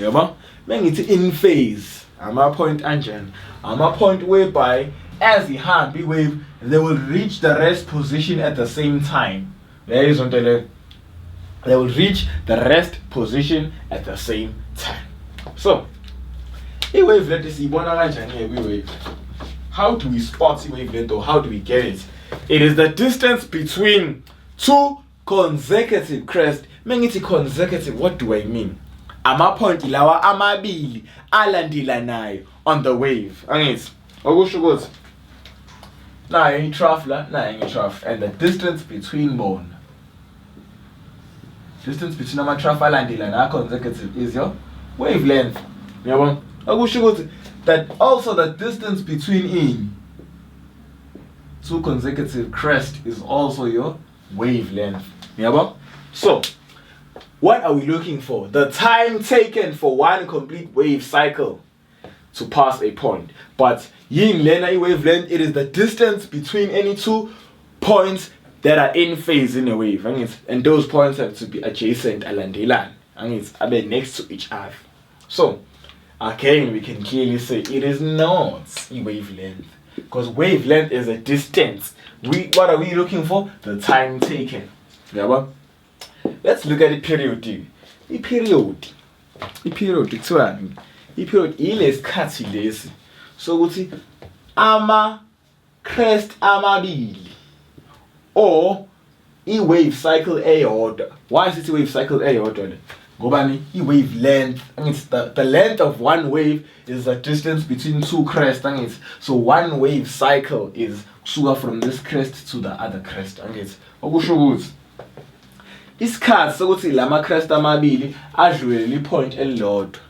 yabo mengithi in phase ama-point anjani ama-point whereby as ihamba i-wave they will reach the rest position at the same time. There is until they will reach the rest position at the same time. So i-wavelength siyibona kanjani kwi-wave? How do we spot i-wavelength, or how do we get it? It is the distance between two consecutive crests. Mengithi consecutive, what do I mean? Ama-point lawa amabili alandelanayo on the wave. Angithi okusho ukuthi nayo i-trough la, nayo i-trough, and the distance between bona, distance between ama-trough alandelanayo consecutive is your wavelength. Yabo okusho ukuthi that also the distance between two consecutive crests is also your wavelength. Yabo? So what are we looking for? The time taken for one complete wave cycle to pass a point. But yin lena wavelength, it is the distance between any 2 points that are in phase in a wave. And those points have to be adjacent alandelan. And it's next to each other. So again, we can clearly say it is not a wavelength, because wavelength is a distance. What are we looking for? The time taken. Yeah, let's look at the period. The period ilesikhathi lesi sokuthi ama crest amabili or i-wave cycle eyodwa. Why is it a wave cycle eyodwa? Ngobani i-wavelength, the length of one wave is the distance between two crests. So one wave cycle is kusuka from this crest to the other crest. Okusho ukuthi isikhathi sokuthi lama crest amabili adlulele ipoint elilodwa